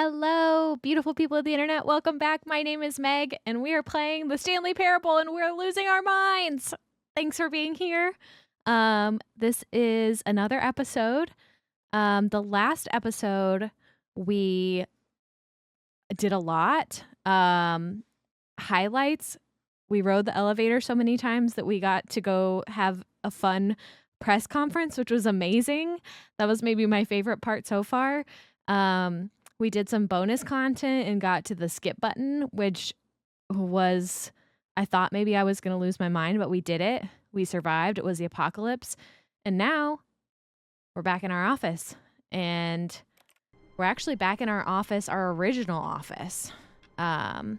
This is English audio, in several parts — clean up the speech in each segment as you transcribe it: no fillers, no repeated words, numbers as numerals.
Hello, beautiful people of the internet. Welcome back. My name is Meg, and we are playing the Stanley Parable, and we're losing our minds. Thanks for being here. This is another episode. The last episode, we did a lot. Highlights. We rode the elevator so many times that we got to go have a fun press conference, which was amazing. That was maybe my favorite part so far. We did some bonus content and got to the skip button, which was, I thought maybe I was going to lose my mind, but we did it. We survived. It was the apocalypse. And now we're back in our office. And we're actually back in our office, our original office. Ryan's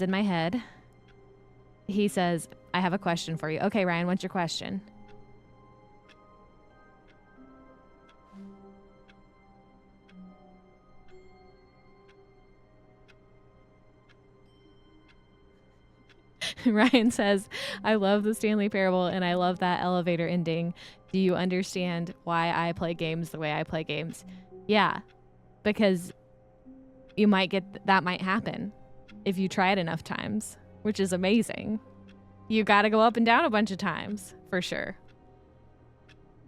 in my head. He says, I have a question for you. Okay, Ryan, what's your question? Ryan says, I love the Stanley Parable and I love that elevator ending. Do you understand why I play games the way I play games? Yeah, because you might get that might happen if you try it enough times, which is amazing. You got to go up and down a bunch of times for sure.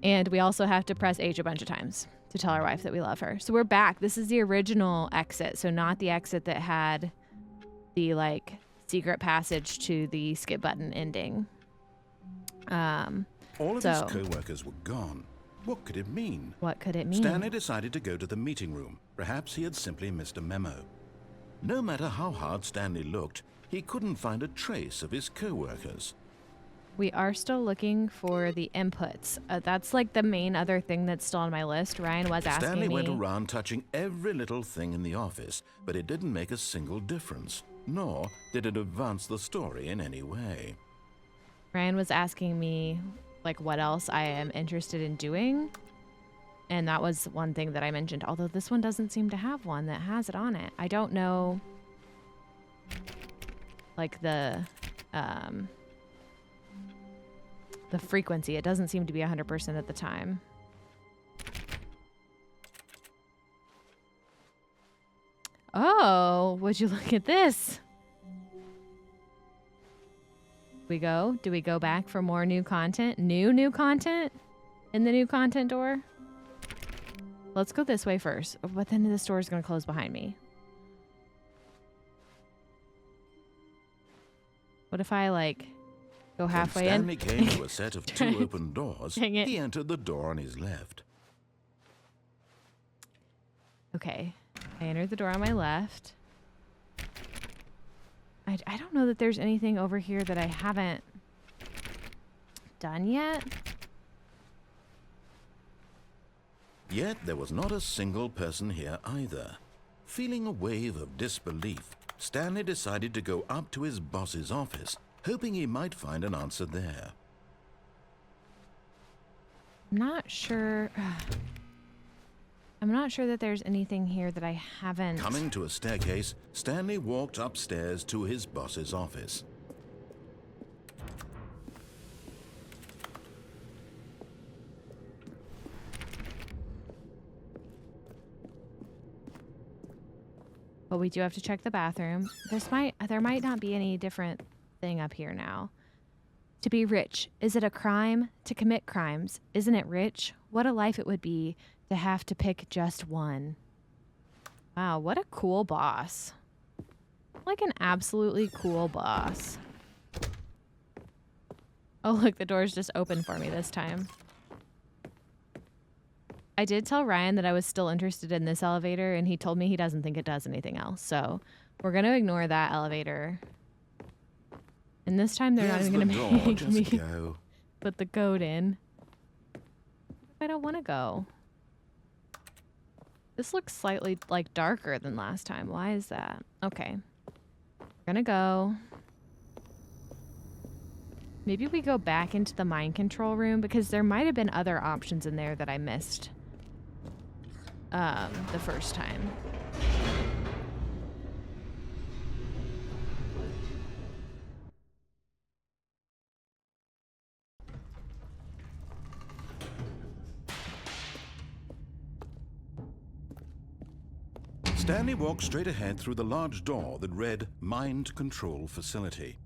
And we also have to press H a bunch of times to tell our wife that we love her. So we're back. This is the original exit. So not the exit that had the secret passage to the skip button ending. All of his co-workers were gone. What could it mean? What could it mean? Stanley decided to go to the meeting room. Perhaps he had simply missed a memo. No matter how hard Stanley looked, he couldn't find a trace of his co-workers. We are still looking for the inputs. That's like the main other thing that's still on my list. Ryan was asking me. Stanley went around touching every little thing in the office, but it didn't make a single difference. Nor did it advance the story in any way. Ryan was asking me, what else I am interested in doing. And that was one thing that I mentioned, although this one doesn't seem to have one that has it on it. I don't know, the frequency. It doesn't seem to be 100% at the time. Oh, would you look at this? Do we go back for more new content? New content? In the new content door? Let's go this way first. But then this door is going to close behind me. What if I, go halfway in? Stanley came to a set of two open doors. He entered the door on his left. Okay. I entered the door on my left. I don't know that there's anything over here that I haven't done yet. Yet there was not a single person here either. Feeling a wave of disbelief, Stanley decided to go up to his boss's office, hoping he might find an answer there. I'm not sure that there's anything here that I haven't. Coming to a staircase, Stanley walked upstairs to his boss's office. But we do have to check the bathroom. There might not be any different thing up here now. To be rich, is it a crime? To commit crimes, isn't it rich? What a life it would be to have to pick just one. Wow, what a cool boss. Like an absolutely cool boss. Oh, look, the door's just open for me this time. I did tell Ryan that I was still interested in this elevator, and he told me he doesn't think it does anything else. So we're going to ignore that elevator. And this time they're not even going to make me put the code in. I don't want to go. This looks slightly darker than last time. Why is that? Okay. We're gonna go. Maybe we go back into the mind control room because there might have been other options in there that I missed the first time. Stanley walked straight ahead through the large door that read Mind Control Facility.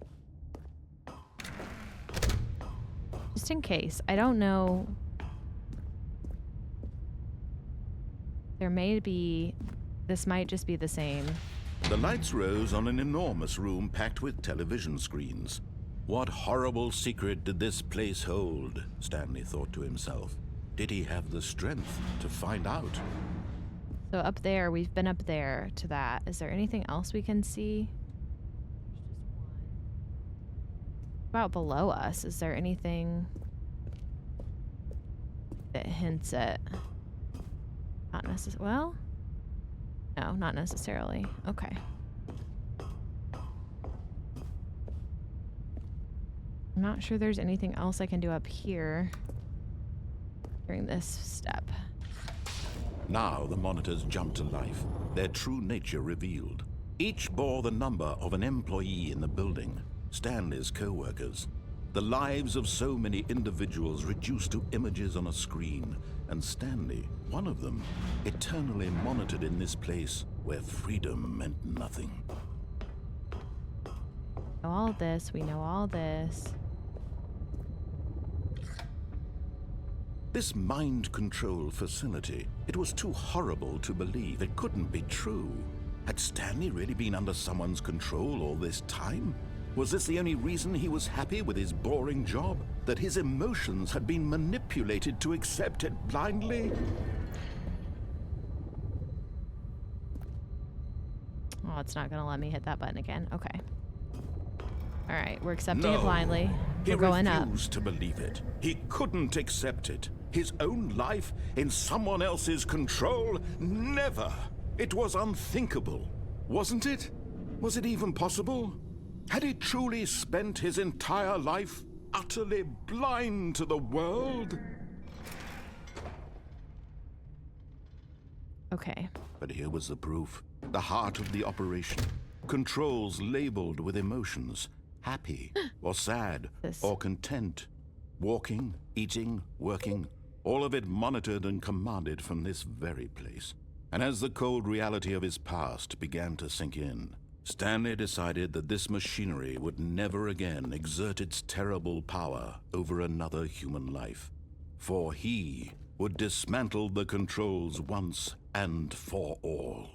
Just in case, I don't know. There may be... This might just be the same. The lights rose on an enormous room packed with television screens. What horrible secret did this place hold? Stanley thought to himself. Did he have the strength to find out? So up there, we've been up there to that. Is there anything else we can see? What about below us? Is there anything that hints at... Not necessarily... Well... No, not necessarily. Okay. I'm not sure there's anything else I can do up here during this step. Now the monitors jumped to life, their true nature revealed. Each bore the number of an employee in the building, Stanley's co-workers. The lives of so many individuals reduced to images on a screen, and Stanley, one of them, eternally monitored in this place where freedom meant nothing. We know all this, we know all this. This mind control facility, it was too horrible to believe. It couldn't be true. Had Stanley really been under someone's control all this time? Was this the only reason he was happy with his boring job? That his emotions had been manipulated to accept it blindly? Oh, it's not going to let me hit that button again. Okay. All right, we're accepting it blindly. We're going up. He refused to believe it. He couldn't accept it. His own life in someone else's control? Never! It was unthinkable. Wasn't it? Was it even possible? Had he truly spent his entire life utterly blind to the world? Okay. But here was the proof. The heart of the operation. Controls labeled with emotions. Happy or sad or content. Walking, eating, working. All of it monitored and commanded from this very place. And as the cold reality of his past began to sink in, Stanley decided that this machinery would never again exert its terrible power over another human life. For he would dismantle the controls once and for all.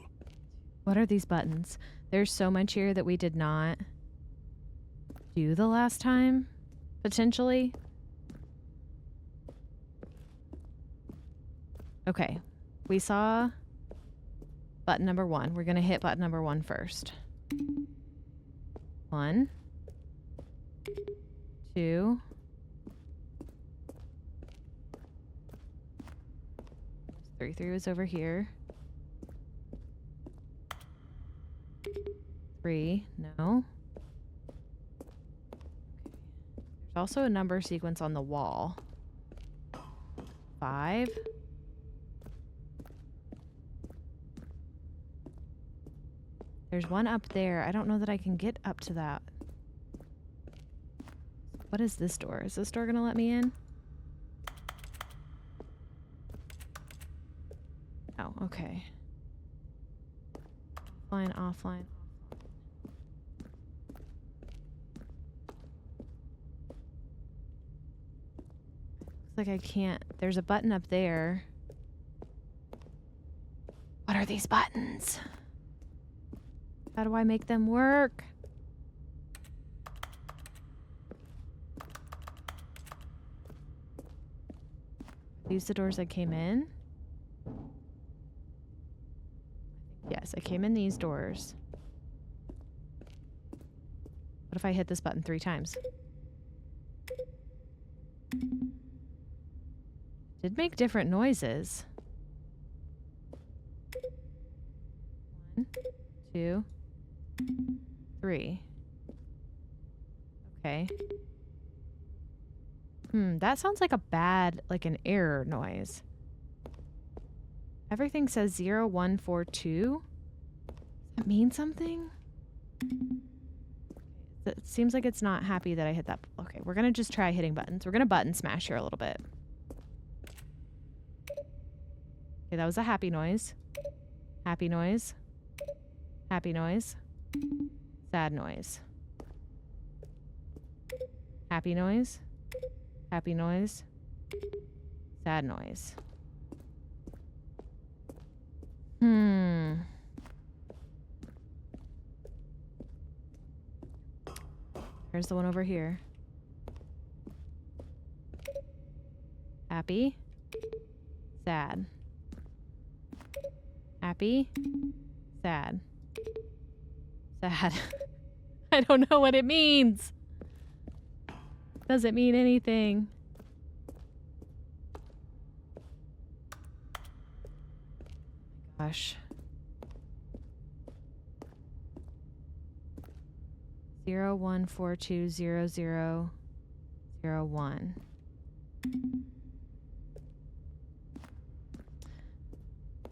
What are these buttons? There's so much here that we did not do the last time, potentially. Okay, we saw button number 1. We're gonna hit button number 1 first. 1, 2, 3 was over here. 3, no. There's also a number sequence on the wall. 5. There's one up there. I don't know that I can get up to that. What is this door? Is this door gonna let me in? Oh, okay. Offline, offline. Looks like I can't. There's a button up there. What are these buttons? How do I make them work? Are these the doors I came in? Yes, I came in these doors. What if I hit this button 3 times? Did make different noises. 1, 2, 3. Okay. That sounds like a bad, like an error noise. Everything says 0142. Does that mean something? It seems like it's not happy that I hit that. Okay, we're gonna just try hitting buttons. We're gonna button smash here a little bit. Okay, that was a happy noise. Happy noise. Happy noise. Sad noise. Happy noise. Happy noise. Sad noise. Here's the one over here. Happy. Sad. Happy. Sad. Sad. I don't know what it means. Does it mean anything? Gosh. 01420001.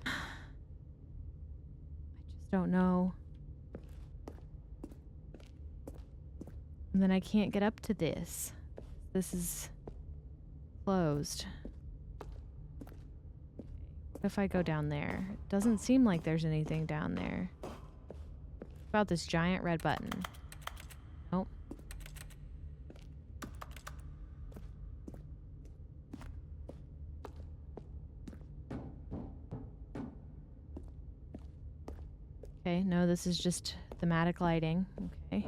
I just don't know. And then I can't get up to this. This is closed. What if I go down there? It doesn't seem like there's anything down there. What about this giant red button? Nope. Okay, no, this is just thematic lighting. Okay.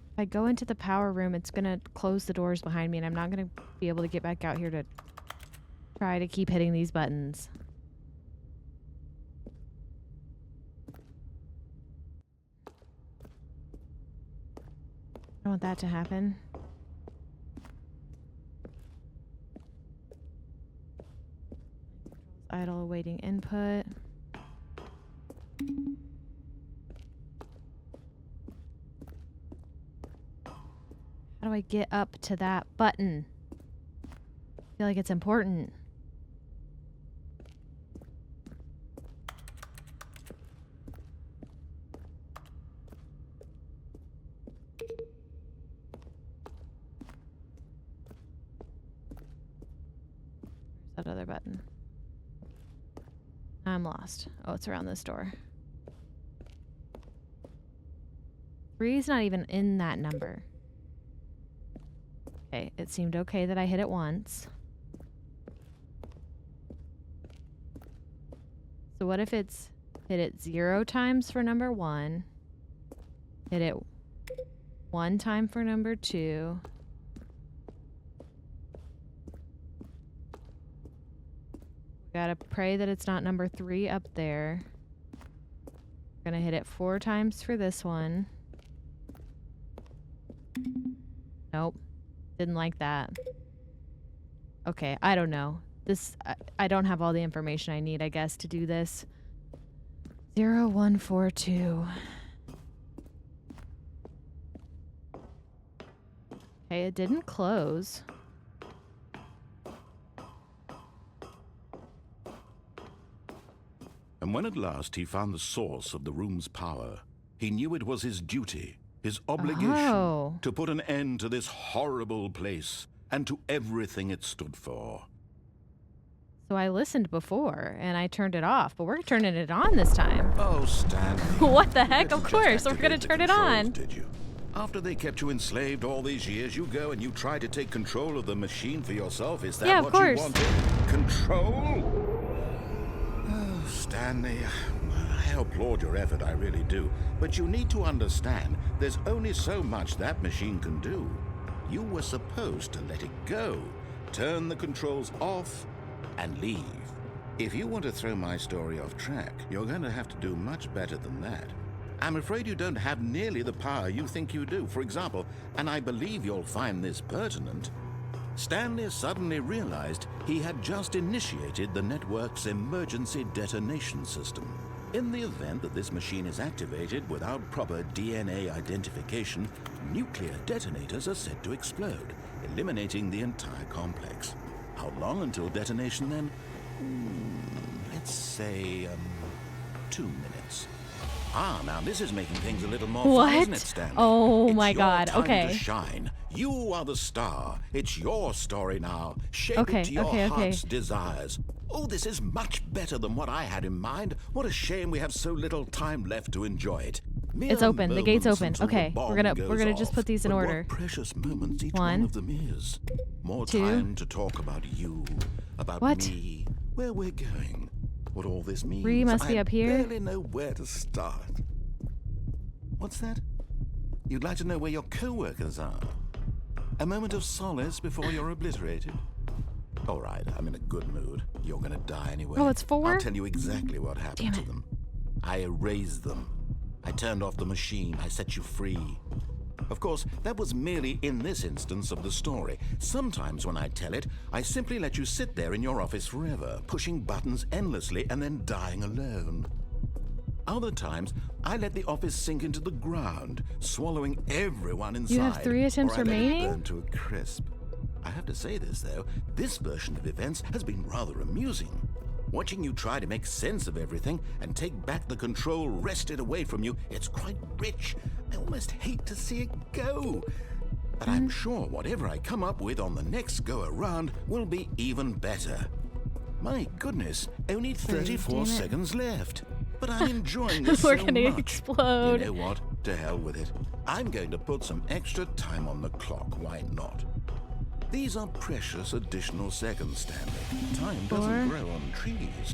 If I go into the power room, it's gonna close the doors behind me, and I'm not gonna be able to get back out here to try to keep hitting these buttons. I don't want that to happen. Idle awaiting input. How do I get up to that button? I feel like it's important. Where's that other button? I'm lost. Oh, it's around this door. 3 is not even in that number. Okay, it seemed okay that I hit it once. So what if it's hit it 0 times for number 1, hit it 1 time for number 2, gotta pray that it's not number 3 up there. We're gonna hit it 4 times for this one. Nope. Didn't like that. Okay, I don't know. I don't have all the information I need, I guess, to do this. 0142. Okay, it didn't close. And when at last he found the source of the room's power, he knew it was his duty, his obligation, to put an end to this horrible place and to everything it stood for. So I listened before, and I turned it off, but we're turning it on this time. Oh, Stanley. What the heck? Of course, we're going to turn it on. Did you? After they kept you enslaved all these years, you go and you try to take control of the machine for yourself. Is that what you wanted? Control? Oh, Stanley, I applaud your effort, I really do. But you need to understand, there's only so much that machine can do. You were supposed to let it go, turn the controls off, and leave. If you want to throw my story off track, you're going to have to do much better than that. I'm afraid you don't have nearly the power you think you do. For example, and I believe you'll find this pertinent, Stanley suddenly realized he had just initiated the network's emergency detonation system. In the event that this machine is activated without proper DNA identification, nuclear detonators are said to explode, eliminating the entire complex. How long until detonation then? Let's say, 2 minutes. Ah, now this is making things a little more What? fun, isn't it, Stanley? Oh It's my your God, time okay. to shine. You are the star. It's your story now. Shape it to your Okay. heart's desires. Oh, this is much better than what I had in mind. What a shame we have so little time left to enjoy it. Mere It's open. The gate's moments open. until the Okay, bomb we're gonna goes just off. put these in But order. What precious moments each One, one of them is. More 2. time to talk about you, about What? me, where we're going, what all this means. Ree must be I up here. barely know where to start. What's that? You'd like to know where your co-workers are? A moment of solace before you're obliterated? All right, I'm in a good mood. You're gonna die anyway. Oh, it's 4? I'll tell you exactly what happened to them. I erased them. I turned off the machine. I set you free. Of course, that was merely in this instance of the story. Sometimes when I tell it, I simply let you sit there in your office forever, pushing buttons endlessly and then dying alone. Other times, I let the office sink into the ground, swallowing everyone inside. You have 3 attempts or I let it remaining? burn to a crisp. I have to say this, though. This version of events has been rather amusing. Watching you try to make sense of everything and take back the control wrested away from you, it's quite rich. I almost hate to see it go. But I'm sure whatever I come up with on the next go-around will be even better. My goodness, only 34 seconds left. But I'm enjoying this We're so gonna much. explode. You know what? To hell with it. I'm going to put some extra time on the clock. Why not? These are precious additional seconds, Stanley. Time doesn't 4. grow on trees.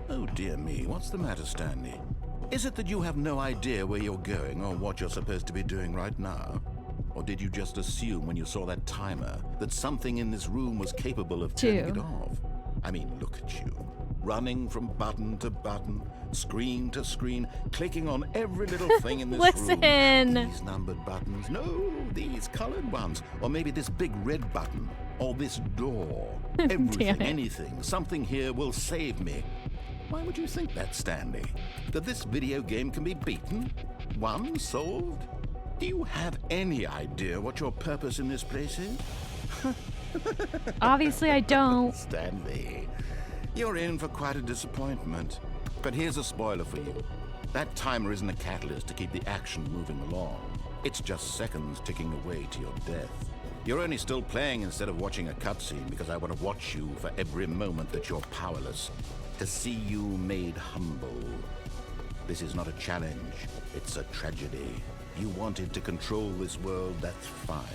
Oh dear me, what's the matter, Stanley? Is it that you have no idea where you're going or what you're supposed to be doing right now? Or did you just assume when you saw that timer that something in this room was capable of turning 2. it off? I mean, look at you. Running from button to button, screen to screen, clicking on every little thing in this room. Listen. These numbered buttons. No, these colored ones. Or maybe this big red button. Or this door. Everything, anything. Something here will save me. Why would you think that, Stanley? That this video game can be beaten? Won? Solved? Do you have any idea what your purpose in this place is? Obviously, I don't. Stanley, you're in for quite a disappointment. But here's a spoiler for you. That timer isn't a catalyst to keep the action moving along. It's just seconds ticking away to your death. You're only still playing instead of watching a cutscene because I want to watch you for every moment that you're powerless. To see you made humble. This is not a challenge. It's a tragedy. You wanted to control this world, that's fine.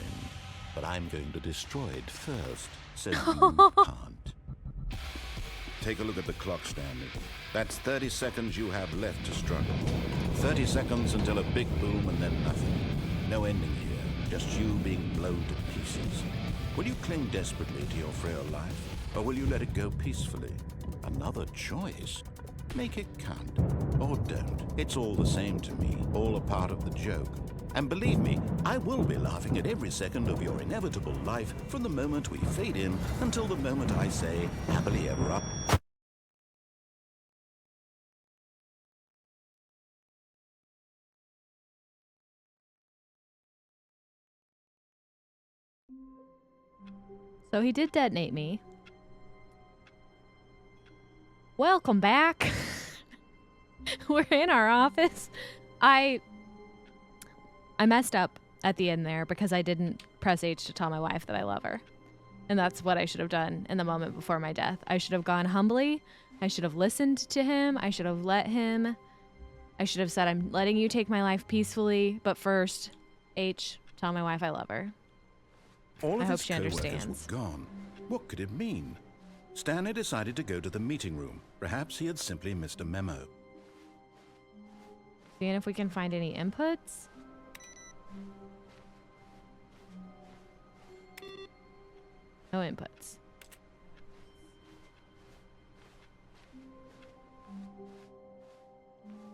But I'm going to destroy it first, so you can't. Take a look at the clock, Stanley. That's 30 seconds you have left to struggle. 30 seconds until a big boom and then nothing. No ending here, just you being blown to pieces. Will you cling desperately to your frail life, or will you let it go peacefully? Another choice. Make it count, or don't. It's all the same to me, all a part of the joke. And believe me, I will be laughing at every second of your inevitable life from the moment we fade in until the moment I say, happily ever up. So he did detonate me. Welcome back. We're in our office. I messed up at the end there because I didn't press H to tell my wife that I love her. And that's what I should have done in the moment before my death. I should have gone humbly. I should have listened to him. I should have let him. I should have said, I'm letting you take my life peacefully. But first, H, tell my wife I love her. All I of hope his she co-workers understands. were gone. What could it mean? Stanley decided to go to the meeting room. Perhaps he had simply missed a memo. Seeing if we can find any inputs. No inputs.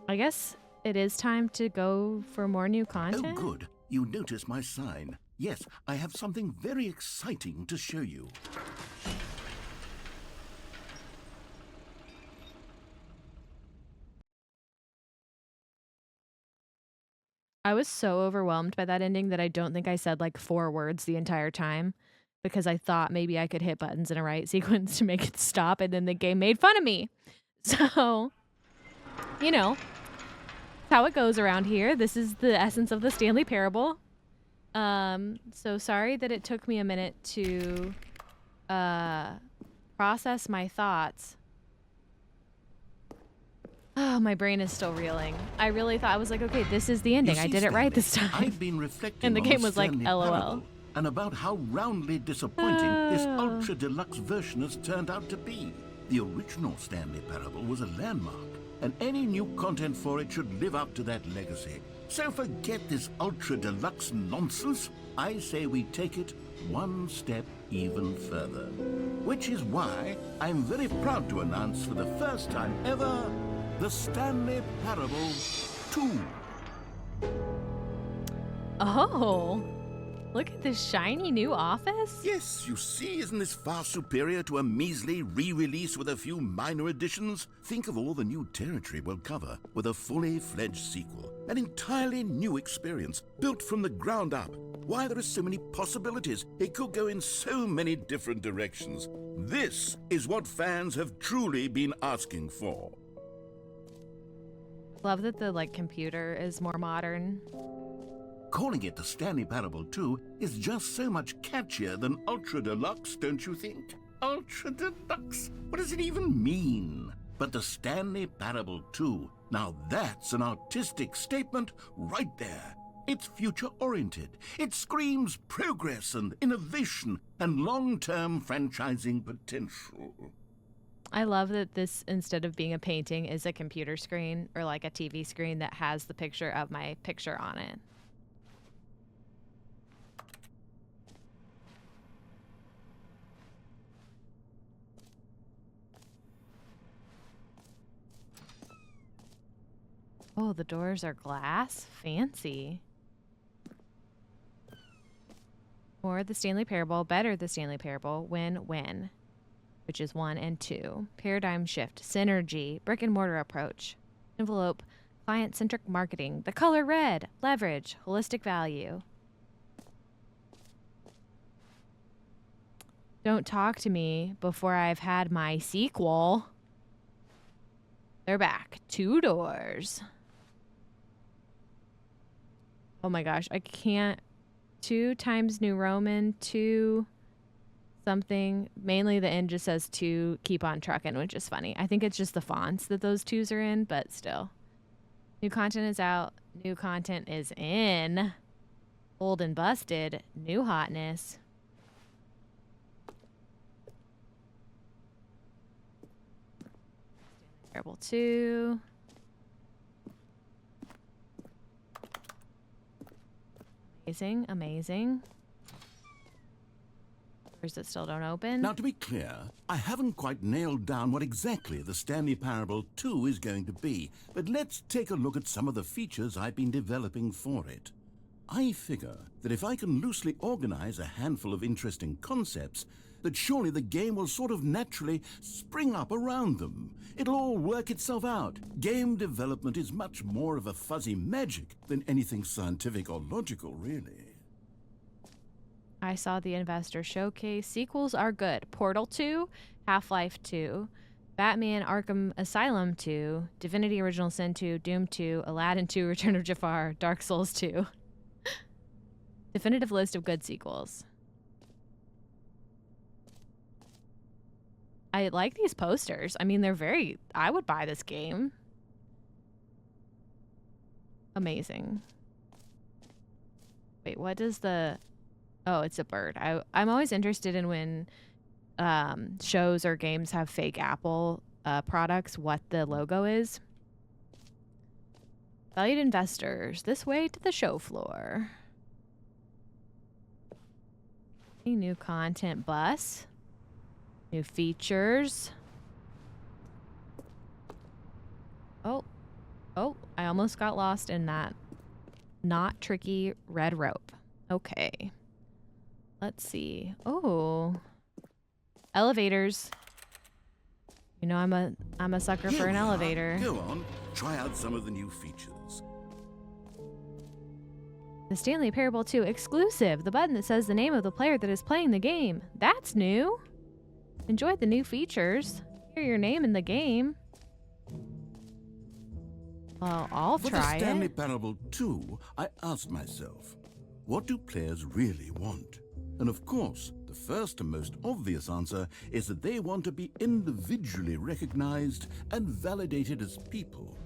I guess it is time to go for more new content. Oh, good. You noticed my sign. Yes, I have something very exciting to show you. I was so overwhelmed by that ending that I don't think I said like 4 words the entire time because I thought maybe I could hit buttons in a right sequence to make it stop, and then the game made fun of me. So you know, how it goes around here. This is the essence of the Stanley Parable. So sorry that it took me a minute to process my thoughts. Oh, my brain is still reeling. I really thought, I was like, okay, this is the ending. I did it right this time. I've been reflecting and the on game was like, Stanley LOL. Parable and about how roundly disappointing this ultra deluxe version has turned out to be. The original Stanley Parable was a landmark, and any new content for it should live up to that legacy. So forget this ultra deluxe nonsense. I say we take it one step even further. Which is why I'm very proud to announce for the first time ever, the Stanley Parable 2. Oh, look at this shiny new office. Yes, you see, isn't this far superior to a measly re-release with a few minor additions? Think of all the new territory we'll cover with a fully fledged sequel. An entirely new experience, built from the ground up. Why, there are so many possibilities. It could go in so many different directions. This is what fans have truly been asking for. Love that the computer is more modern. Calling it the Stanley Parable 2 is just so much catchier than Ultra Deluxe, don't you think? Ultra Deluxe? What does it even mean? But the Stanley Parable 2, now that's an artistic statement right there. It's future-oriented. It screams progress and innovation and long-term franchising potential. I love that this, instead of being a painting, is a computer screen or like a TV screen that has the picture of my picture on it. Oh, the doors are glass? Fancy. Or the Stanley Parable, better the Stanley Parable, win-win, which is 1 and 2. Paradigm shift, synergy, brick and mortar approach, envelope, client-centric marketing, the color red, leverage, holistic value. Don't talk to me before I've had my sequel. They're back. 2 doors. Oh my gosh, I can't. 2 times New Roman, 2 something. Mainly the end just says 2 keep on trucking, which is funny. I think it's just the fonts that those 2s are in, but still. New content is out. New content is in. Old and busted. New hotness. Parable 2. Amazing, amazing. Doors that still don't open. Now, to be clear, I haven't quite nailed down what exactly the Stanley Parable 2 is going to be, but let's take a look at some of the features I've been developing for it. I figure that if I can loosely organize a handful of interesting concepts, that surely the game will sort of naturally spring up around them. It'll all work itself out. Game development is much more of a fuzzy magic than anything scientific or logical, really. I saw the investor showcase. Sequels are good. Portal 2, Half-Life 2, Batman Arkham Asylum 2, Divinity Original Sin 2, Doom 2, Aladdin 2, Return of Jafar, Dark Souls 2. Definitive list of good sequels. I like these posters. I mean, they're very... I would buy this game. Amazing. Wait, what does the... Oh, it's a bird. I'm always interested in when shows or games have fake Apple products, what the logo is. Valued investors, this way to the show floor. Any new content bus? New features. Oh, I almost got lost in that not tricky red rope. Okay. Let's see. Oh, elevators. You know, I'm a sucker for an elevator. Go on, try out some of the new features. The Stanley Parable 2 exclusive. The button that says the name of the player that is playing the game. That's new. Enjoy the new features. Hear your name in the game. Well, I'll For the try Stanley it. Parable 2, I asked myself, what do players really want? And of course, the first and most obvious answer is that they want to be individually recognized and validated as people.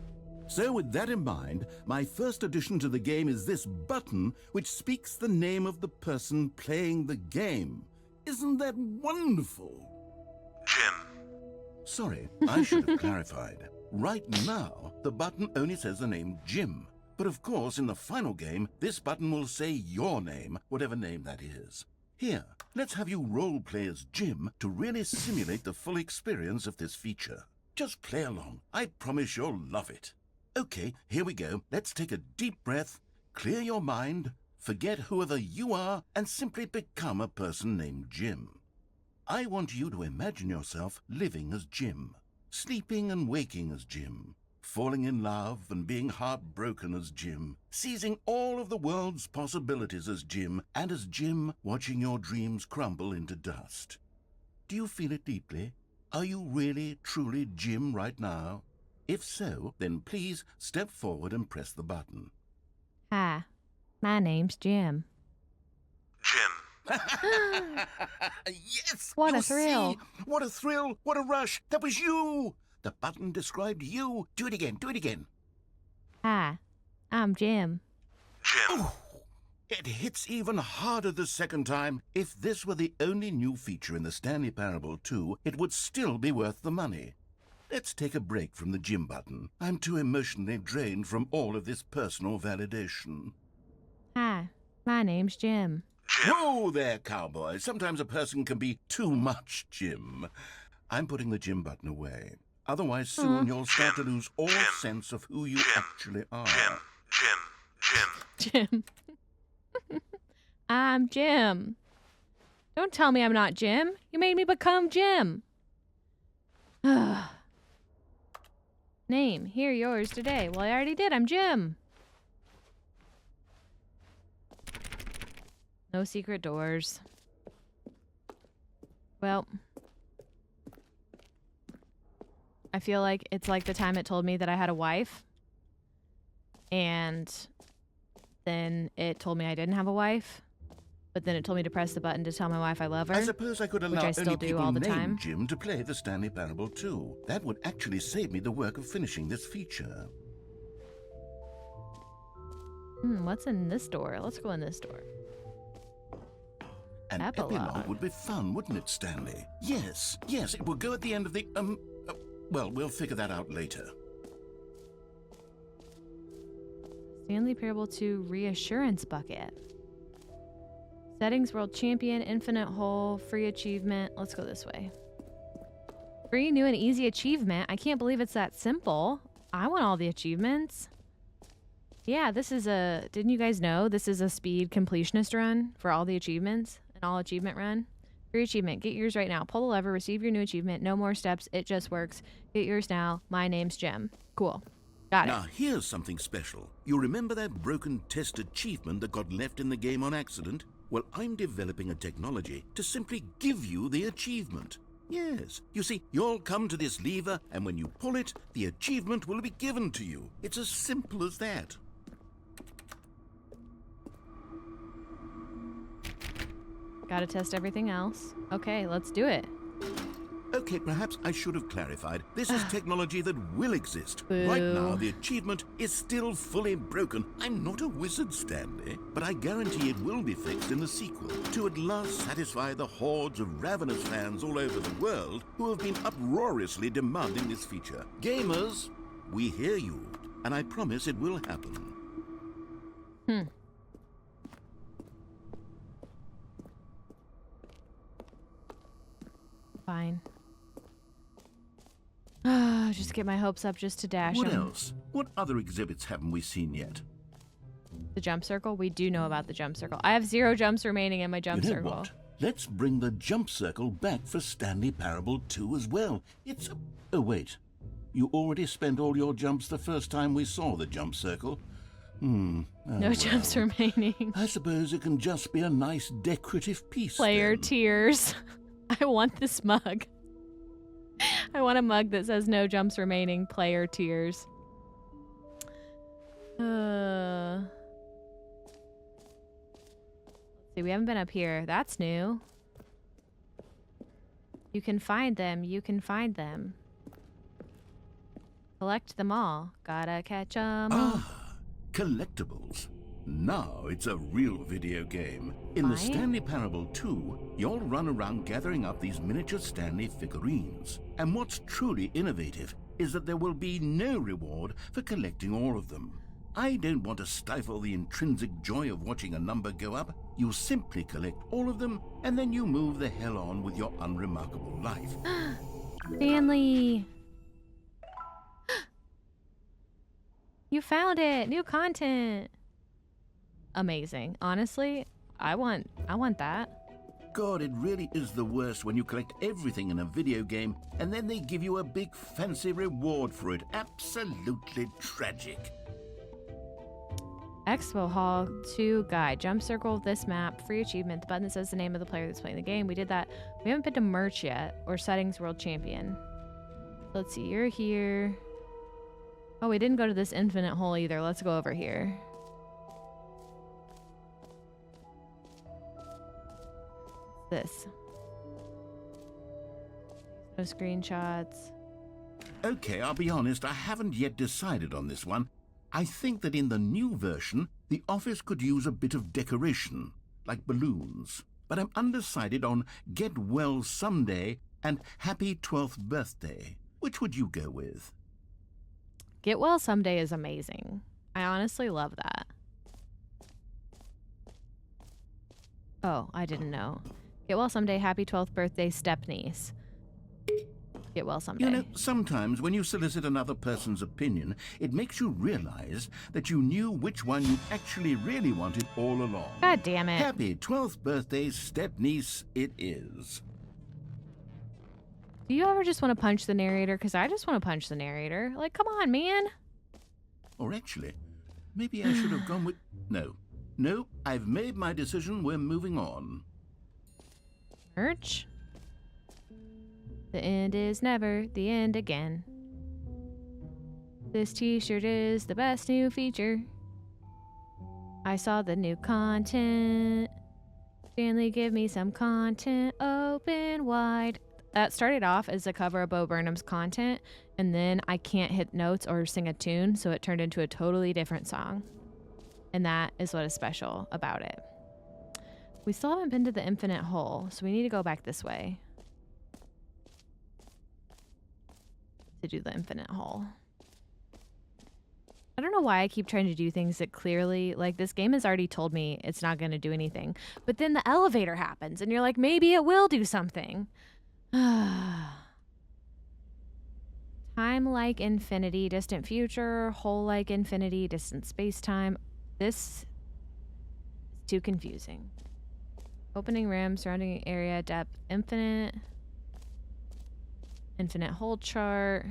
So with that in mind, my first addition to the game is this button which speaks the name of the person playing the game. Isn't that wonderful? Jim. Sorry, I should have clarified. Right now, the button only says the name Jim. But of course, in the final game, this button will say your name, whatever name that is. Here, let's have you role-play as Jim to really simulate the full experience of this feature. Just play along. I promise you'll love it. Okay, here we go. Let's take a deep breath, clear your mind, forget whoever you are, and simply become a person named Jim. I want you to imagine yourself living as Jim, sleeping and waking as Jim, falling in love and being heartbroken as Jim, seizing all of the world's possibilities as Jim, and as Jim watching your dreams crumble into dust. Do you feel it deeply? Are you really, truly Jim right now? If so, then please step forward and press the button. Hi, my name's Jim. Jim. Yes! What you a thrill. See? What a thrill! What a rush! That was you! The button described you. Do it again, do it again. Hi, I'm Jim. Jim. Ooh, it hits even harder the second time. If this were the only new feature in the Stanley Parable 2, it would still be worth the money. Let's take a break from the Jim button. I'm too emotionally drained from all of this personal validation. Hi, my name's Jim. Jim. Whoa there, cowboy. Sometimes a person can be too much Jim. I'm putting the Jim button away. Otherwise, soon you'll start to lose all sense of who you actually are. Jim. I'm Jim. Don't tell me I'm not Jim. You made me become Jim. Name, here, yours today. Well, I already did. I'm Jim. No secret doors. Well, I feel like it's like the time it told me that I had a wife. And then it told me I didn't have a wife. But then it told me to press the button to tell my wife I love her. I suppose I could allow I still only do people all the named time. Jim to play the Stanley Parable 2. That would actually save me the work of finishing this feature. What's in this door? Let's go in this door. An Epilogue. epilogue would be fun, wouldn't it, Stanley? Yes, it will go at the end of the, well, we'll figure that out later. Stanley Parable 2 Reassurance Bucket. Settings World Champion, Infinite Hole, Free Achievement. Let's go this way. Free, new, and easy achievement. I can't believe it's that simple. I want all the achievements. Yeah, this is a... Didn't you guys know this is a speed completionist run for all the achievements? An all achievement run? Free achievement. Get yours right now. Pull the lever. Receive your new achievement. No more steps. It just works. Get yours now. My name's Jim. Cool. Got it. Now, here's something special. You remember that broken test achievement that got left in the game on accident? Well, I'm developing a technology to simply give you the achievement. Yes. You see, you'll come to this lever, and when you pull it, the achievement will be given to you. It's as simple as that. Gotta test everything else. Okay, let's do it. Okay, perhaps I should have clarified. This is technology that will exist. Boo. Right now, the achievement is still fully broken. I'm not a wizard, Stanley, but I guarantee it will be fixed in the sequel to at last satisfy the hordes of ravenous fans all over the world who have been uproariously demanding this feature. Gamers, we hear you, and I promise it will happen. Fine. Just get my hopes up just to dash What 'em. else? What other exhibits haven't we seen yet? The jump circle? We do know about the jump circle. I have 0 jumps remaining in my jump You know circle. what? Let's bring the jump circle back for Stanley Parable 2 as well. It's a... Oh, wait. You already spent all your jumps the first time we saw the jump circle. No jumps remaining. I suppose it can just be a nice decorative piece. Player then. tears. I want this mug. I want a mug that says no jumps remaining, player tears. Let's see, we haven't been up here. That's new. You can find them. You can find them. Collect them all. Gotta catch 'em all. Ah, collectibles. Now it's a real video game. In the Fine. Stanley Parable 2, you'll run around gathering up these miniature Stanley figurines. And what's truly innovative is that there will be no reward for collecting all of them. I don't want to stifle the intrinsic joy of watching a number go up. You simply collect all of them, and then you move the hell on with your unremarkable life. Stanley! You found it! New content! Amazing. Honestly, I want that. God, it really is the worst when you collect everything in a video game and then they give you a big fancy reward for it. Absolutely tragic. Expo Hall 2 guide. Jump circle this map. Free achievement. The button that says the name of the player that's playing the game. We did that. We haven't been to merch yet or settings world champion. Let's see. You're here. Oh, we didn't go to this infinite hole either. Let's go over here. This. No screenshots. Okay, I'll be honest, I haven't yet decided on this one. I think that in the new version, the office could use a bit of decoration, like balloons. But I'm undecided on Get Well Someday and Happy 12th Birthday. Which would you go with? Get Well Someday is amazing. I honestly love that. Oh, I didn't know. Get Well Someday, Happy 12th Birthday, Stepniece. Get Well Someday. You know, sometimes when you solicit another person's opinion, it makes you realize that you knew which one you actually really wanted all along. God damn it. Happy 12th birthday, stepniece, it is. Do you ever just want to punch the narrator? Because I just want to punch the narrator. Like, come on, man. Or actually, maybe I should have gone with... No, I've made my decision. We're moving on. Merch? The end is never the end again. This t-shirt is the best new feature. I saw the new content. Stanley, give me some content. Open wide. That started off as a cover of Bo Burnham's content, and then I can't hit notes or sing a tune, so it turned into a totally different song. And that is what is special about it. We still haven't been to the infinite hole, so we need to go back this way to do the infinite hole. I don't know why I keep trying to do things that clearly, like, this game has already told me it's not going to do anything. But then the elevator happens, and you're like, maybe it will do something. Time like infinity, distant future, hole like infinity, distant space-time. This is too confusing. Opening rim, surrounding area, depth, infinite. Infinite hole chart.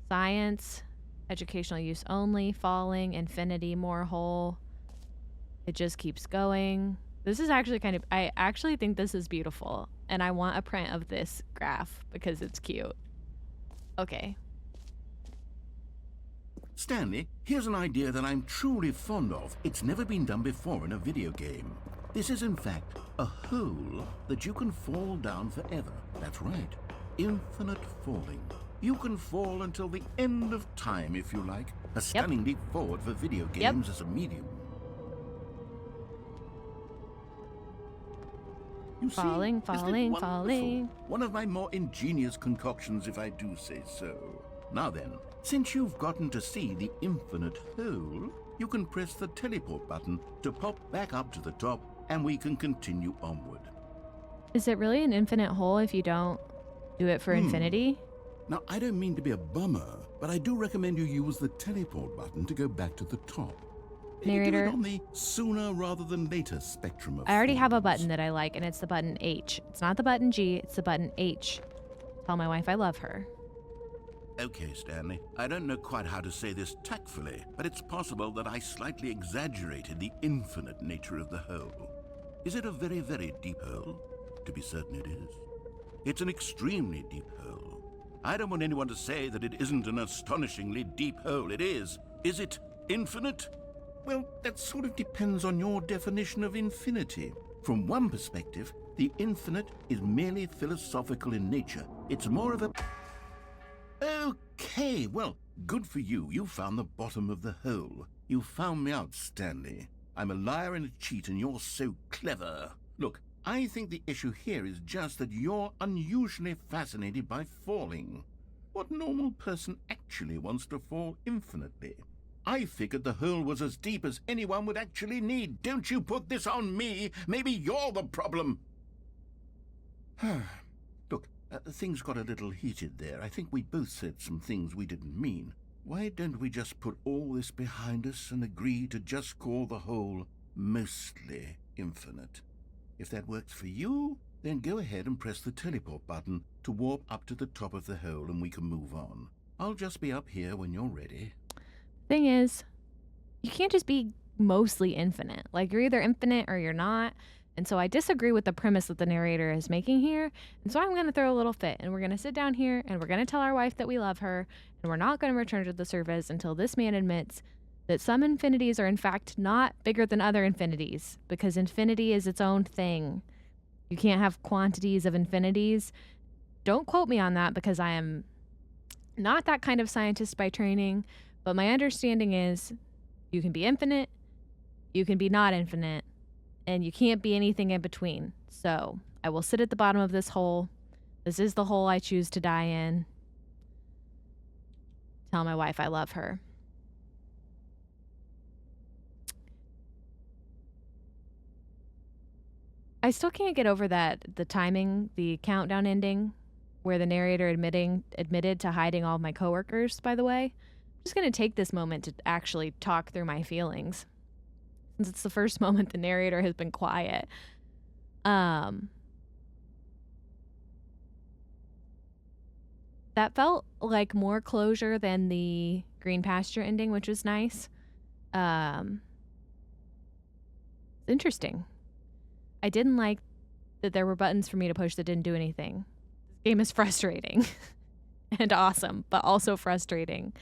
Science. Educational use only. Falling, infinity, more hole. It just keeps going. This is actually kind of... I actually think this is beautiful. And I want a print of this graph because it's cute. Okay. Stanley, here's an idea that I'm truly fond of. It's never been done before in a video game. This is, in fact, a hole that you can fall down forever. That's right. Infinite falling. You can fall until the end of time, if you like. A stunning leap forward for video games as a medium. You Falling, see, isn't it falling, wonderful? falling. One of my more ingenious concoctions, if I do say so. Now then, since you've gotten to see the infinite hole, you can press the teleport button to pop back up to the top, and we can continue onward. Is it really an infinite hole if you don't do it for infinity? Now, I don't mean to be a bummer, but I do recommend you use the teleport button to go back to the top. Maybe Narrator. do it on the sooner rather than later spectrum of I already have a things. button that I like, and it's the button H. It's not the button G, it's the button H. Tell my wife I love her. Okay, Stanley. I don't know quite how to say this tactfully, but it's possible that I slightly exaggerated the infinite nature of the hole. Is it a very, very deep hole? To be certain it is. It's an extremely deep hole. I don't want anyone to say that it isn't an astonishingly deep hole. It is. Is it Infinite? Well, that sort of depends on your definition of infinity. From one perspective, the infinite is merely philosophical in nature. It's more of a... Okay, well, good for you. You found the bottom of the hole. You found me out, Stanley. I'm a liar and a cheat, and you're so clever. Look, I think the issue here is just that you're unusually fascinated by falling. What normal person actually wants to fall infinitely? I figured the hole was as deep as anyone would actually need. Don't you put this on me. Maybe you're the problem. Look, things got a little heated there. I think we both said some things we didn't mean. Why don't we just put all this behind us and agree to just call the hole mostly infinite? If that works for you, then go ahead and press the teleport button to warp up to the top of the hole and we can move on. I'll just be up here when you're ready. Thing is, you can't just be mostly infinite. Like, you're either infinite or you're not. And so I disagree with the premise that the narrator is making here. And so I'm going to throw a little fit, and we're going to sit down here and we're going to tell our wife that we love her, and we're not going to return to the surface until this man admits that some infinities are in fact not bigger than other infinities, because infinity is its own thing. You can't have quantities of infinities. Don't quote me on that, because I am not that kind of scientist by training. But my understanding is you can be infinite, you can be not infinite, and you can't be anything in between. So I will sit at the bottom of this hole. This is the hole I choose to die in. Tell my wife I love her. I still can't get over the timing, the countdown ending, where the narrator admitted to hiding all of my coworkers, by the way. I'm just going to take this moment to actually talk through my feelings, since it's the first moment the narrator has been quiet. That felt like more closure than the green pasture ending, which was nice. Interesting. I didn't like that there were buttons for me to push that didn't do anything. This game is frustrating and awesome, but also frustrating.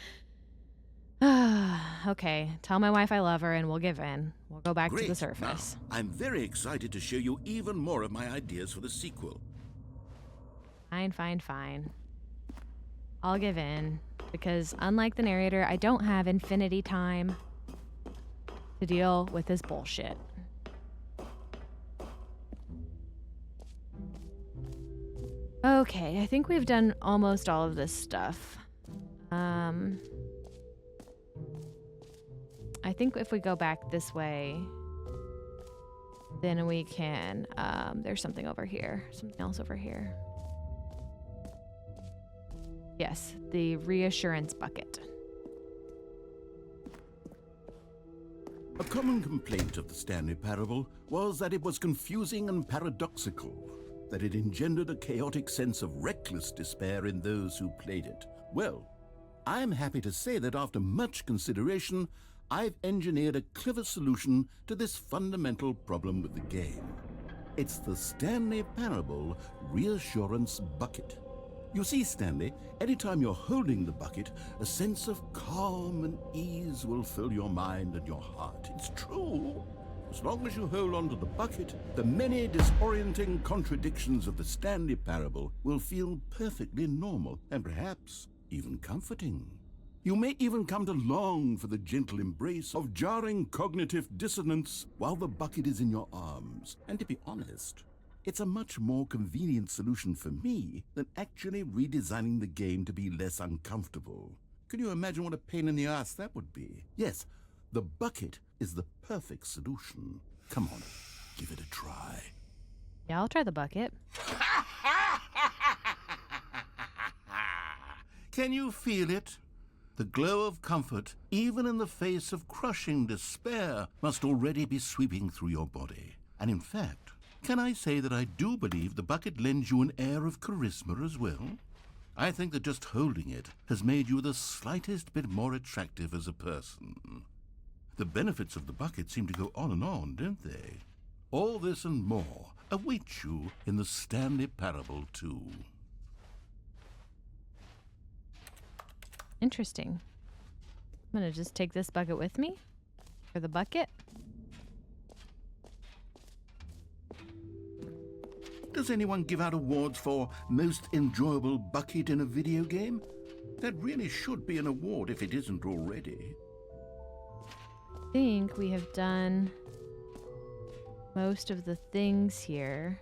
Okay, tell my wife I love her and we'll give in. We'll go back to the surface. Now, I'm very excited to show you even more of my ideas for the sequel. Fine. I'll give in, because unlike the narrator, I don't have infinity time to deal with this bullshit. Okay, I think we've done almost all of this stuff. I think if we go back this way, then we can, there's something over here, something else over here. Yes, the reassurance bucket. A common complaint of the Stanley Parable was that it was confusing and paradoxical, that it engendered a chaotic sense of reckless despair in those who played it. Well, I'm happy to say that after much consideration, I've engineered a clever solution to this fundamental problem with the game. It's the Stanley Parable Reassurance Bucket. You see, Stanley, anytime you're holding the bucket, a sense of calm and ease will fill your mind and your heart. It's true. As long as you hold on to the bucket, the many disorienting contradictions of the Stanley Parable will feel perfectly normal and perhaps even comforting. You may even come to long for the gentle embrace of jarring cognitive dissonance while the bucket is in your arms. And to be honest, it's a much more convenient solution for me than actually redesigning the game to be less uncomfortable. Can you imagine what a pain in the ass that would be? Yes, the bucket is the perfect solution. Come on, give it a try. Yeah, I'll try the bucket. Can you feel it? The glow of comfort, even in the face of crushing despair, must already be sweeping through your body. And in fact, can I say that I do believe the bucket lends you an air of charisma as well? I think that just holding it has made you the slightest bit more attractive as a person. The benefits of the bucket seem to go on, don't they? All this and more await you in the Stanley Parable 2. Interesting. I'm gonna just take this bucket with me for the bucket. Does anyone give out awards for most enjoyable bucket in a video game? That really should be an award if it isn't already. I think we have done most of the things here.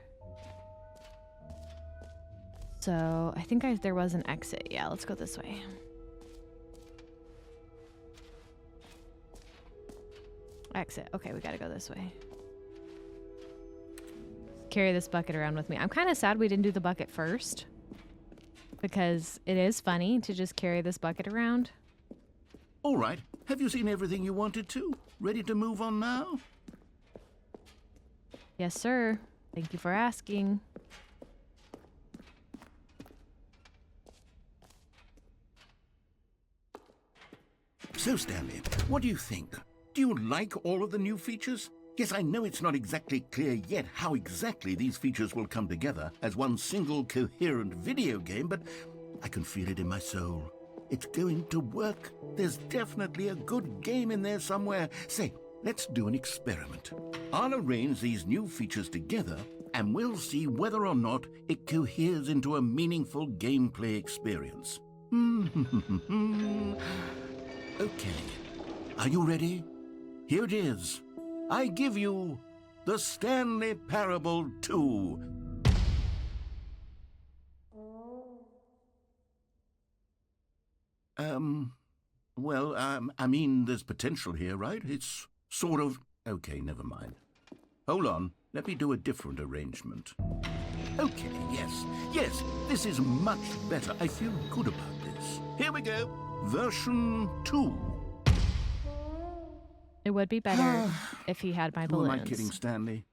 So I think there was an exit. Yeah, let's go this way. Exit. Okay, we gotta go this way. Carry this bucket around with me. I'm kind of sad we didn't do the bucket first, because it is funny to just carry this bucket around. All right. Have you seen everything you wanted to? Ready to move on now? Yes, sir. Thank you for asking. So, Stanley, what do you think? Do you like all of the new features? Yes, I know it's not exactly clear yet how exactly these features will come together as one single coherent video game, but I can feel it in my soul. It's going to work. There's definitely a good game in there somewhere. Say, let's do an experiment. I'll arrange these new features together, and we'll see whether or not it coheres into a meaningful gameplay experience. Okay. Are you ready? Here it is. I give you the Stanley Parable 2. I mean, there's potential here, right? It's sort of... Okay, never mind. Hold on. Let me do a different arrangement. Okay, yes, this is much better. I feel good about this. Here we go. Version 2. It would be better if he had my Who balloons. am I kidding, Stanley?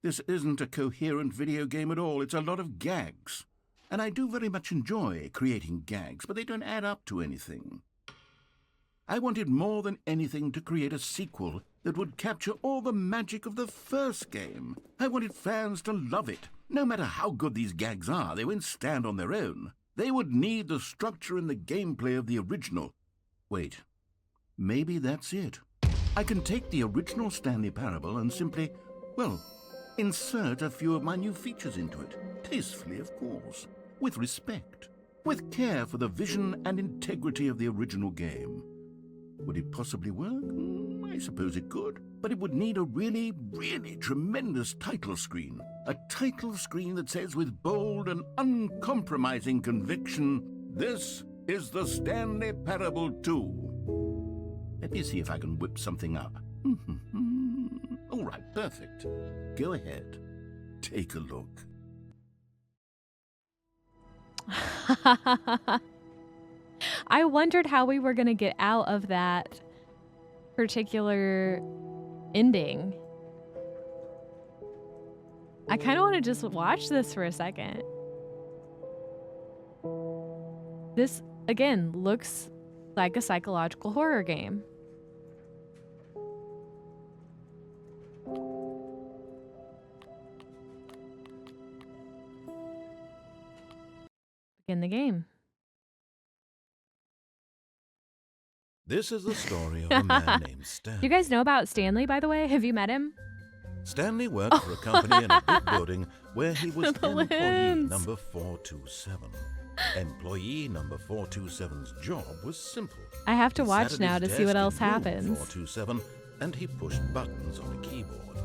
This isn't a coherent video game at all. It's a lot of gags. And I do very much enjoy creating gags, but they don't add up to anything. I wanted more than anything to create a sequel that would capture all the magic of the first game. I wanted fans to love it. No matter how good these gags are, they won't stand on their own. They would need the structure and the gameplay of the original. Wait, maybe that's it. I can take the original Stanley Parable and simply, well, insert a few of my new features into it. Tastefully, of course. With respect. With care for the vision and integrity of the original game. Would it possibly work? I suppose it could. But it would need a really, really tremendous title screen. A title screen that says with bold and uncompromising conviction, "This is the Stanley Parable 2. Let me see if I can whip something up. All right, perfect. Go ahead. Take a look. I wondered how we were going to get out of that particular ending. I kind of want to just watch this for a second. This, again, looks like a psychological horror game. Begin the game. This is the story of a man named Stanley. Do you guys know about Stanley, by the way? Have you met him? Stanley worked for a company in a big building where he was employee Balloons. number 427. Employee number 427's job was simple. I have to He watch sat at now his to see what desk in else room happens. 427, and he pushed buttons on a keyboard.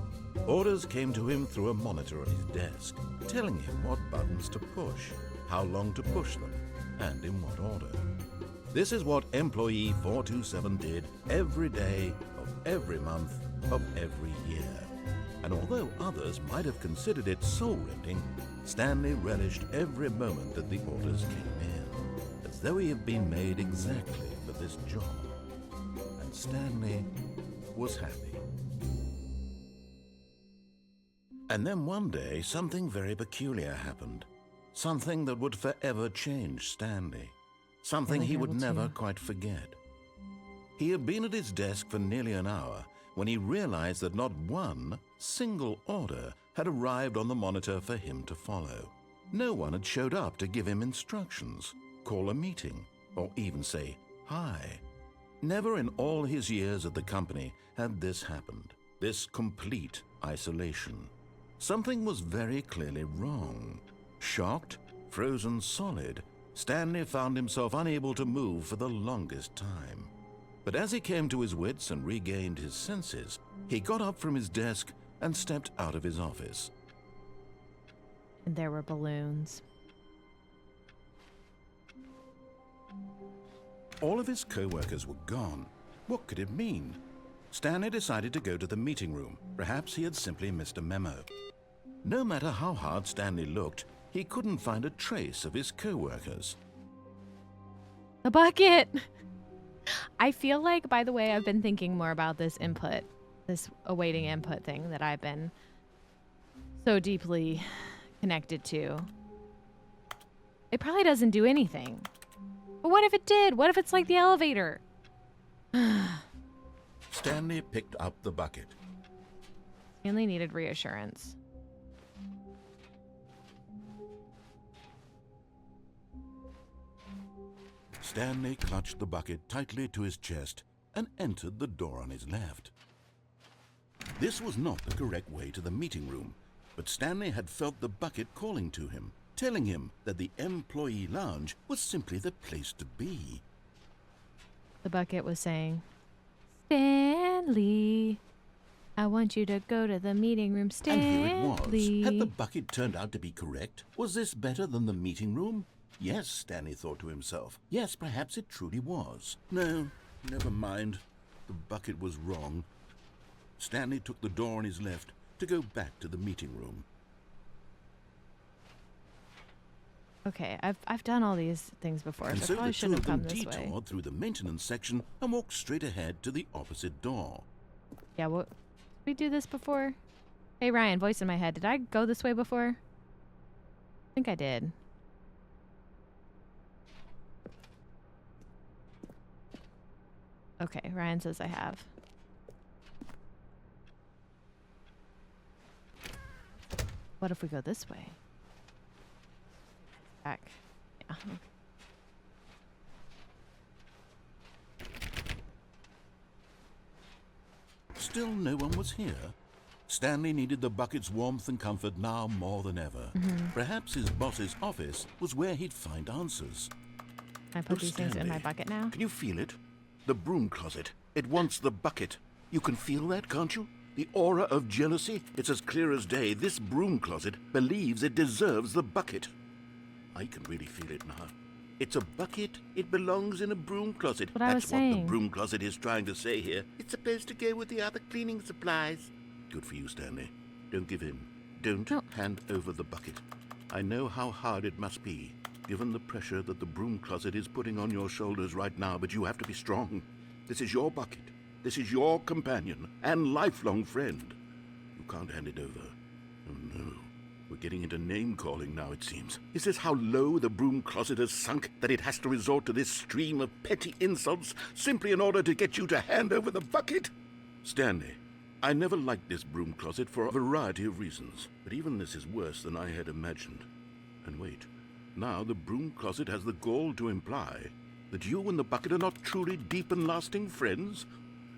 Orders came to him through a monitor on his desk, telling him what buttons to push, how long to push them, and in what order. This is what employee 427 did every day of every month of every year. And although others might have considered it soul-rending, Stanley relished every moment that the orders came in, as though he had been made exactly for this job. And Stanley was happy. And then one day, something very peculiar happened. Something that would forever change Stanley. Something he would never quite forget. He had been at his desk for nearly an hour when he realized that not one single order had arrived on the monitor for him to follow. No one had showed up to give him instructions, call a meeting, or even say hi. Never in all his years at the company had this happened, this complete isolation. Something was very clearly wrong. Shocked, frozen solid, Stanley found himself unable to move for the longest time. But as he came to his wits and regained his senses, he got up from his desk and stepped out of his office. And there were balloons. All of his co-workers were gone. What could it mean? Stanley decided to go to the meeting room. Perhaps he had simply missed a memo. No matter how hard Stanley looked, he couldn't find a trace of his co-workers. The bucket! I feel like, by the way, I've been thinking more about this input, this awaiting input thing that I've been so deeply connected to. It probably doesn't do anything. But what if it did? What if it's like the elevator? Stanley picked up the bucket. Stanley needed reassurance. Stanley clutched the bucket tightly to his chest and entered the door on his left. This was not the correct way to the meeting room, but Stanley had felt the bucket calling to him, telling him that the employee lounge was simply the place to be. The bucket was saying, Stanley, I want you to go to the meeting room, Stanley. And here it was. Had the bucket turned out to be correct? Was this better than the meeting room? Yes, Stanley thought to himself. Yes, perhaps it truly was. No, never mind. The bucket was wrong. Stanley took the door on his left to go back to the meeting room. Okay, I've done all these things before, And so I so probably the two shouldn't of have them come this way. detoured through the maintenance section and walked straight ahead to the opposite door. Yeah, what? Did we do this before? Hey, Ryan, voice in my head. Did I go this way before? I think I did. Okay, Ryan says I have. What if we go this way? Back. Yeah. Still no one was here. Stanley needed the bucket's warmth and comfort now more than ever. Perhaps his boss's office was where he'd find answers. Can I put Oh, these things in my Stanley, bucket now? Can you feel it? The broom closet. It wants the bucket. You can feel that, can't you? The aura of jealousy? It's as clear as day. This broom closet believes it deserves the bucket. I can really feel it now. It's a bucket. It belongs in a broom closet. What I was That's what saying. the broom closet is trying to say here. It's supposed to go with the other cleaning supplies. Good for you, Stanley. Don't give in. Don't No. hand over the bucket. I know how hard it must be, given the pressure that the broom closet is putting on your shoulders right now, but you have to be strong. This is your bucket. This is your companion and lifelong friend. You can't hand it over. Oh no. We're getting into name-calling now, it seems. Is this how low the broom closet has sunk, that it has to resort to this stream of petty insults simply in order to get you to hand over the bucket? Stanley, I never liked this broom closet for a variety of reasons, but even this is worse than I had imagined. And wait, now the broom closet has the gall to imply that you and the bucket are not truly deep and lasting friends?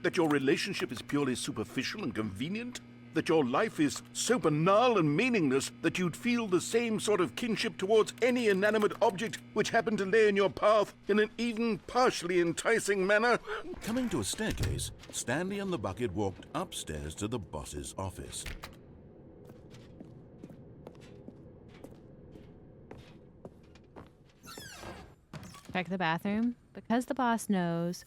That your relationship is purely superficial and convenient? That your life is so banal and meaningless that you'd feel the same sort of kinship towards any inanimate object which happened to lay in your path in an even partially enticing manner? Coming to a staircase, Stanley and the bucket walked upstairs to the boss's office. Check the bathroom. Because the boss knows.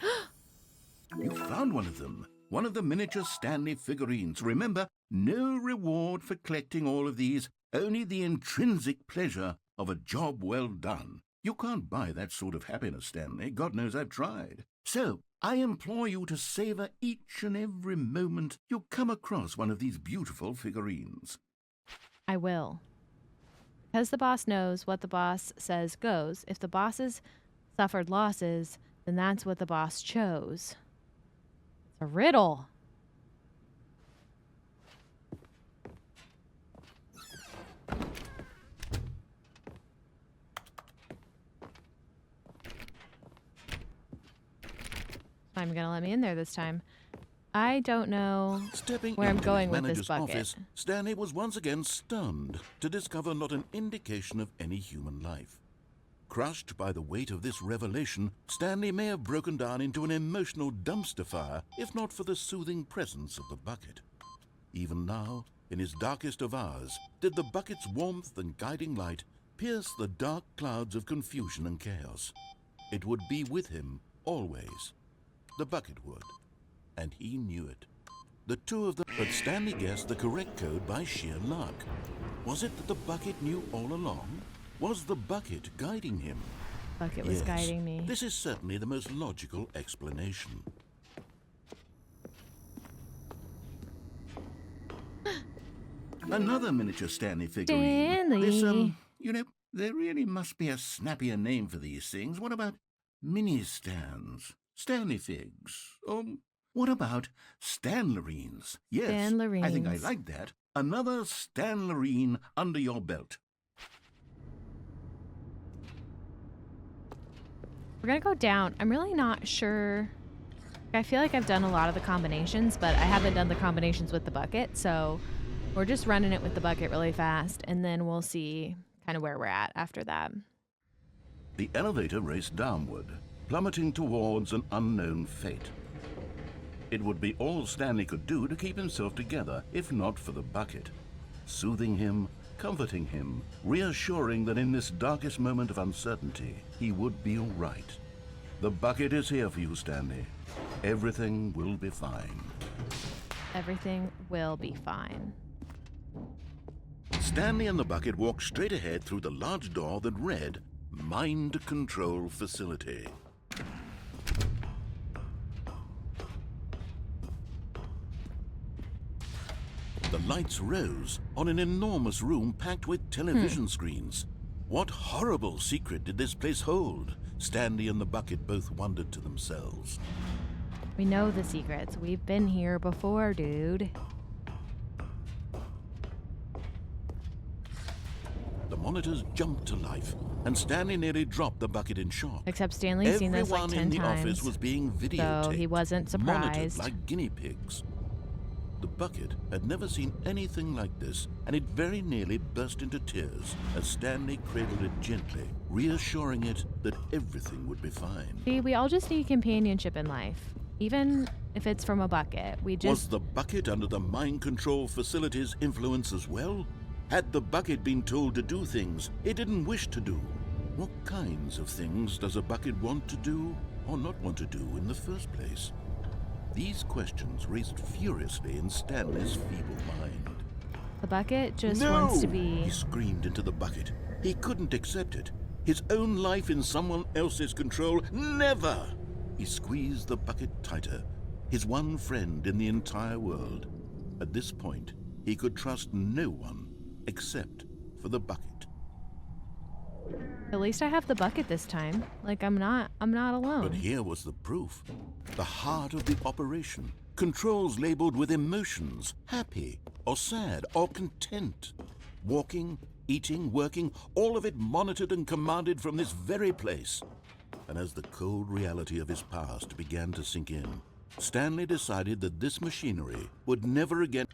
You found one of them. One of the miniature Stanley figurines. Remember, no reward for collecting all of these, only the intrinsic pleasure of a job well done. You can't buy that sort of happiness, Stanley. God knows I've tried. So, I implore you to savor each and every moment you come across one of these beautiful figurines. I will. Because the boss knows what the boss says goes. If the bosses suffered losses, then that's what the boss chose. It's a riddle. I'm gonna let me in there this time. I don't know Stepping where I'm into going his with manager's this bucket. office, Stanley was once again stunned to discover not an indication of any human life. Crushed by the weight of this revelation, Stanley may have broken down into an emotional dumpster fire if not for the soothing presence of the bucket. Even now, in his darkest of hours, did the bucket's warmth and guiding light pierce the dark clouds of confusion and chaos. It would be with him always. The bucket would. And he knew it. The two of them, but Stanley guessed the correct code by sheer luck. Was it that the bucket knew all along? Was the bucket guiding him? Bucket was Yes, guiding me. This is certainly the most logical explanation. Another miniature Stanley figurine. Stanley. There really must be a snappier name for these things. What about mini-stands? Stanley figs? Or what about Stanlerines? Yes, I think I Stanlerines. like that. Another Stanlerine under your belt. We're gonna go down. I'm really not sure. I feel like I've done a lot of the combinations, but I haven't done the combinations with the bucket, so we're just running it with the bucket really fast, and then we'll see kind of where we're at after that. The elevator raced downward, plummeting towards an unknown fate. It would be all Stanley could do to keep himself together, if not for the bucket. Soothing him, comforting him, reassuring that in this darkest moment of uncertainty, he would be all right. The bucket is here for you, Stanley. Everything will be fine. Everything will be fine. Stanley and the bucket walked straight ahead through the large door that read, Mind Control Facility. The lights rose on an enormous room packed with television screens. What horrible secret did this place hold? Stanley and the bucket both wondered to themselves. We know the secrets. We've been here before, dude. The monitors jumped to life, and Stanley nearly dropped the bucket in shock. Except Stanley's seen this like Everyone 10 in the times. office was being videotaped, So he wasn't monitored surprised. like guinea pigs. The bucket had never seen anything like this, and it very nearly burst into tears as Stanley cradled it gently, reassuring it that everything would be fine. See, we all just need companionship in life. Even if it's from a bucket. We Was just... the bucket under the mind control facility's influence as well? Had the bucket been told to do things it didn't wish to do? What kinds of things does a bucket want to do or not want to do in the first place? These questions raced furiously in Stanley's feeble mind. The bucket just wants to be... He screamed into the bucket. He couldn't accept it. His own life in someone else's control, never! He squeezed the bucket tighter, his one friend in the entire world. At this point, he could trust no one except for the bucket. At least I have the bucket this time. Like, I'm not alone. But here was the proof. The heart of the operation. Controls labeled with emotions, happy or sad or content. Walking, eating, working, all of it monitored and commanded from this very place. And as the cold reality of his past began to sink in, Stanley decided that this machinery would never again...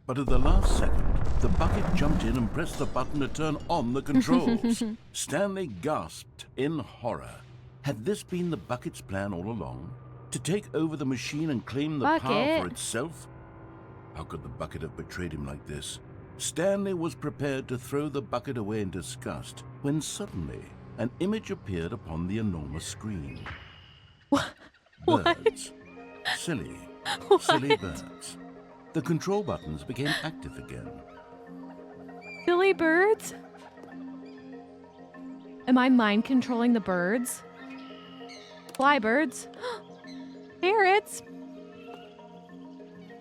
But at the last second, the bucket jumped in and pressed the button to turn on the controls. Stanley gasped in horror. Had this been the bucket's plan all along? To take over the machine and claim the power Bucket. for itself? How could the bucket have betrayed him like this? Stanley was prepared to throw the bucket away in disgust when suddenly an image appeared upon the enormous screen. Birds. Silly birds. The control buttons became active again. Silly birds? Am I mind controlling the birds? Fly birds? Parrots?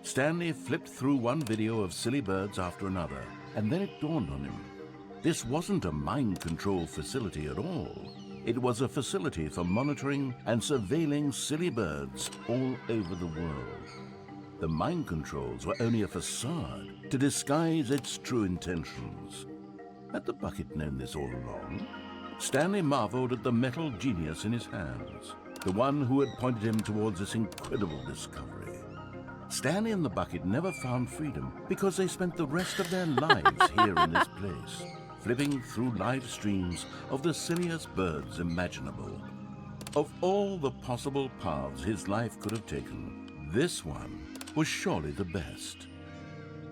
Stanley flipped through one video of silly birds after another, and then it dawned on him. This wasn't a mind control facility at all. It was a facility for monitoring and surveilling silly birds all over the world. The mind controls were only a facade to disguise its true intentions. Had the bucket known this all along? Stanley marveled at the metal genius in his hands. the one who had pointed him towards this incredible discovery. Stanley and the bucket never found freedom because they spent the rest of their lives here in this place, flipping through live streams of the silliest birds imaginable. Of all the possible paths his life could have taken, this one was surely the best.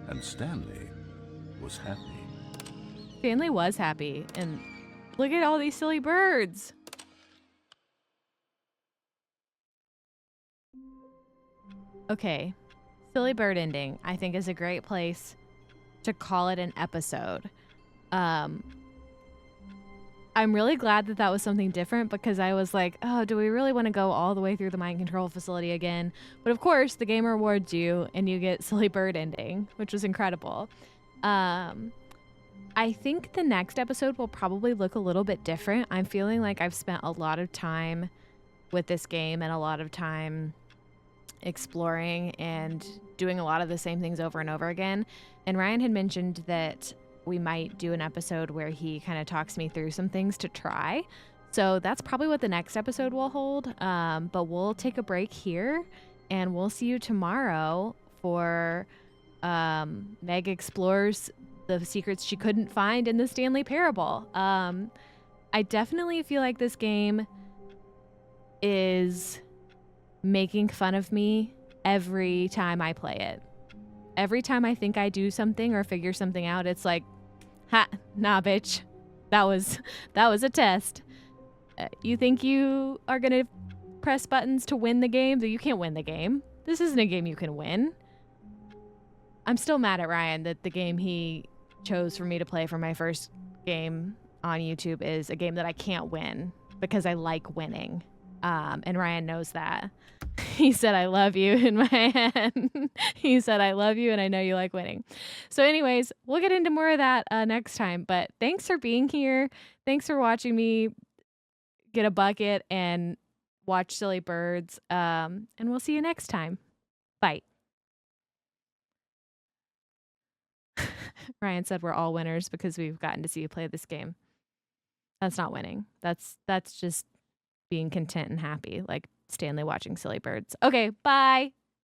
And Stanley was happy. Stanley was happy, and look at all these silly birds. Okay, silly bird ending, I think, is a great place to call it an episode. I'm really glad that that was something different, because I was like, oh, do we really want to go all the way through the mind control facility again? But of course, the game rewards you, and you get silly bird ending, which was incredible. I think the next episode will probably look a little bit different. I'm feeling like I've spent a lot of time with this game and a lot of time exploring and doing a lot of the same things over and over again. And Ryan had mentioned that we might do an episode where he kind of talks me through some things to try. So that's probably what the next episode will hold. But we'll take a break here, and we'll see you tomorrow for Meg explores the secrets she couldn't find in the Stanley Parable. I definitely feel like this game is making fun of me every time I play it. Every time I think I do something or figure something out, it's like, ha, nah, bitch. That was a test. You think you are going to press buttons to win the game? You can't win the game. This isn't a game you can win. I'm still mad at Ryan that the game he chose for me to play for my first game on YouTube is a game that I can't win because I like winning. And Ryan knows that. He said, I love you in my head. He said, I love you and I know you like winning. So anyways, we'll get into more of that next time. But thanks for being here. Thanks for watching me get a bucket and watch silly birds. And we'll see you next time. Bye. Ryan said we're all winners because we've gotten to see you play this game. That's not winning. That's just being content and happy, like Stanley watching silly birds. Okay, bye.